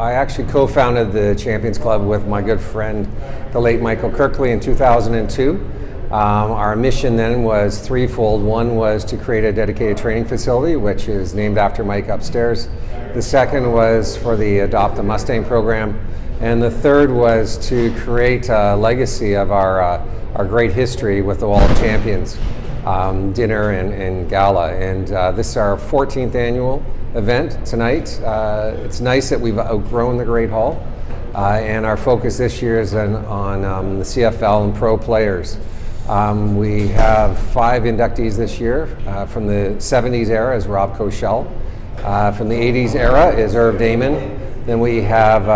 I actually co-founded the Champions Club with my good friend, the late Michael Kirkley, in 2002. Our mission then was threefold. One was to create a dedicated training facility, which is named after Mike upstairs. The second was for the Adopt a Mustang program. And the third was to create a legacy of our great history with the Wall of Champions dinner and gala. And this is our 14th annual event tonight. It's nice that we've outgrown the Great Hall. And our focus this year is on the CFL and pro players. We have 5 inductees this year. From the 70s era is Rob Koshel. From the 80s era is Irv Daymond. Then we have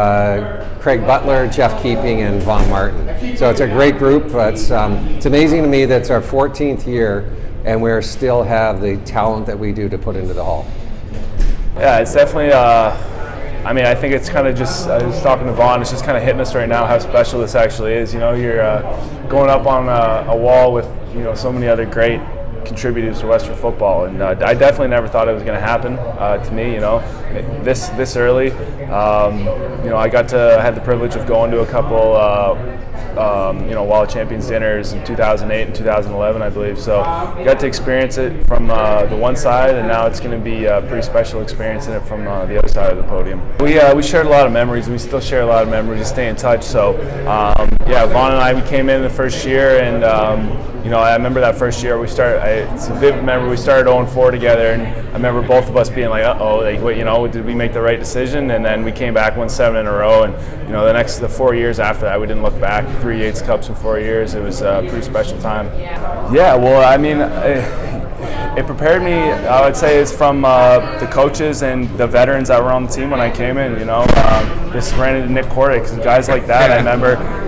Craig Butler, Jeff Keeping, and Vaughn Martin. So it's a great group. It's amazing to me that it's our 14th year and we still have the talent that we do to put into the hall. Yeah, it's definitely, I think it's kind of just, I was talking to Vaughn, it's just kind of hitting us right now how special this actually is. You know, you're going up on a wall with, so many other great contributors to Western football, and I definitely never thought it was going to happen to me. This early. I had the privilege of going to a couple, Wall of Champions dinners in 2008 and 2011, I believe. So I got to experience it from the one side, and now it's going to be a pretty special experiencing it from the other side of the podium. We shared a lot of memories. We still share a lot of memories. We stay in touch. So Vaughn and I, we came in the first year, and I remember that first year it's a vivid memory. We started 0-4 together, and I remember both of us being like, did we make the right decision? And then we came back, won 7 in a row, and the 4 years after that, we didn't look back. 3 Yates Cups in 4 years. It was a pretty special time. Yeah, well, it prepared me, I would say, is from the coaches and the veterans that were on the team when I came in. This ran into Nick Cordick and guys like that.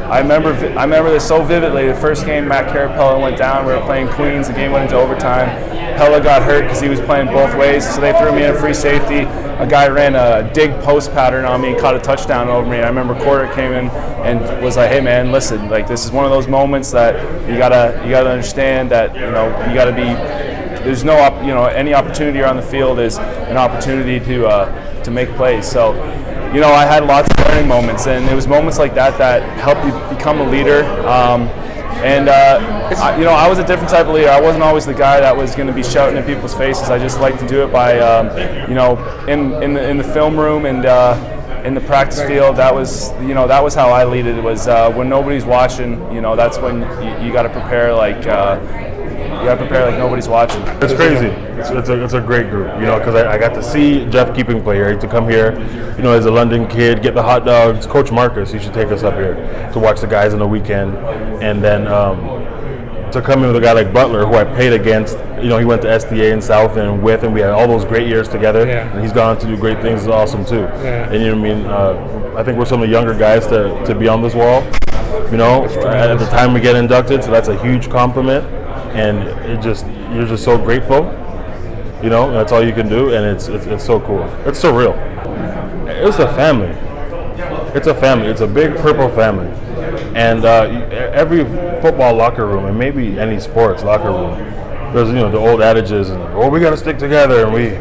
I remember this so vividly. The first game, Matt Carapella went down. We were playing Queens. The game went into overtime. Pella got hurt because he was playing both ways, so they threw me in a free safety. A guy ran a dig post pattern on me and caught a touchdown over me. And I remember Cordick came in and was like, "Hey man, listen, this is one of those moments that you gotta understand that you gotta be. There's no any opportunity on the field is an opportunity to make plays." So. I had lots of learning moments, and it was moments like that helped you become a leader. I was a different type of leader. I wasn't always the guy that was going to be shouting in people's faces. I just like to do it by, in the film room and in the practice field. That was how I lead it. Was when nobody's watching. That's when you got to prepare like. Nobody's watching. It's crazy. It's a great group, because I got to see Jeff Keeping play here. To come here, as a London kid, get the hot dogs. Coach Marcus, he should take us up here to watch the guys on the weekend, and then to come in with a guy like Butler, who I played against. He went to SDA in South and with, and we had all those great years together. Yeah. And he's gone on to do great things. Is awesome too. Yeah. And I think we're some of the younger guys to be on this wall. At the time we get inducted, so that's a huge compliment. And you're just so grateful, that's all you can do, and it's so cool. It's so real. It's a family. It's a family. It's a big purple family, and every football locker room, and maybe any sports locker room, there's the old adages, and we got to stick together, and we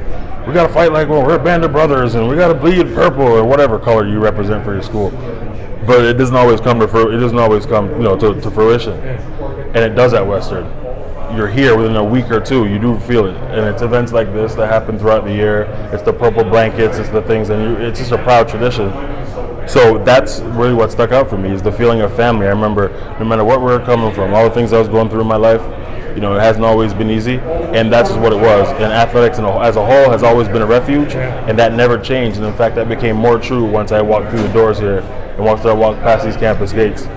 got to fight like we're a band of brothers, and we got to bleed purple or whatever color you represent for your school. But it doesn't always come to fruition, and it does at Western. You're here within a week or two, you do feel it, and it's events like this that happen throughout the year. It's the purple blankets, it's the things, and it's just a proud tradition. So that's really what stuck out for me, is the feeling of family. I remember, no matter what we were coming from, all the things I was going through in my life, it hasn't always been easy, and that's just what it was. And athletics as a whole has always been a refuge, and that never changed. And in fact, that became more true once I walked through the doors here and walked past these campus gates.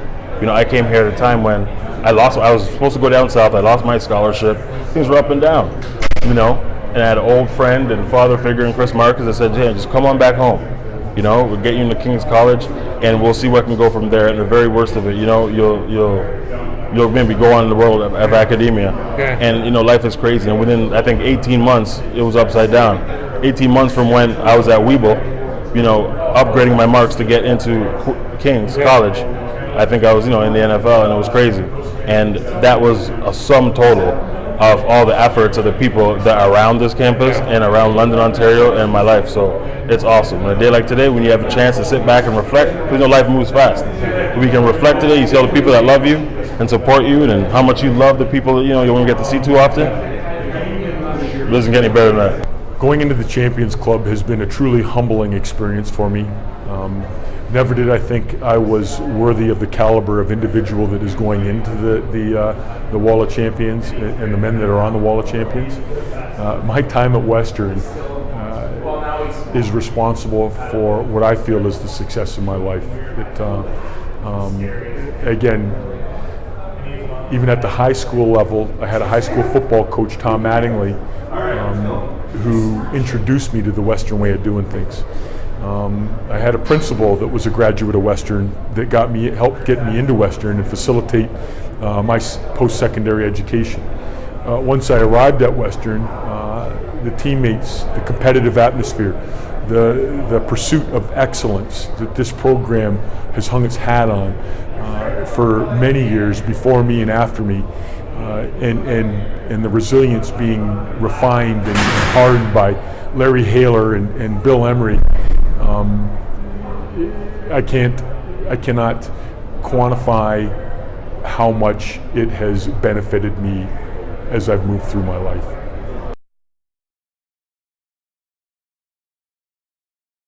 I came here at a time when I was supposed to go down south. I lost my scholarship. Things were up and down, and I had an old friend and father figure in Chris Marcus that said, "Yeah, just come on back home. We'll get you into King's College, and we'll see what can go from there." And the very worst of it, you'll maybe go on in the world of academia, and life is crazy. And within, I think, 18 months, it was upside down. 18 months from when I was at Weeble, upgrading my marks to get into King's College. I think I was, in the NFL, and it was crazy. And that was a sum total of all the efforts of the people that are around this campus and around London, Ontario, and my life. So it's awesome. On a day like today, when you have a chance to sit back and reflect, because life moves fast. We can reflect today. You see all the people that love you and support you, and how much you love the people that you won't get to see too often. It doesn't get any better than that. Going into the Champions Club has been a truly humbling experience for me. Never did I think I was worthy of the caliber of individual that is going into the Wall of Champions and the men that are on the Wall of Champions. My time at Western is responsible for what I feel is the success of my life. Again, even at the high school level, I had a high school football coach, Tom Mattingly, who introduced me to the Western way of doing things. I had a principal that was a graduate of Western that helped get me into Western and facilitate my post-secondary education. Once I arrived at Western, the teammates, the competitive atmosphere, the pursuit of excellence that this program has hung its hat on for many years before me and after me, and the resilience being refined and hardened by Larry Haler and Bill Emery. I cannot quantify how much it has benefited me as I've moved through my life.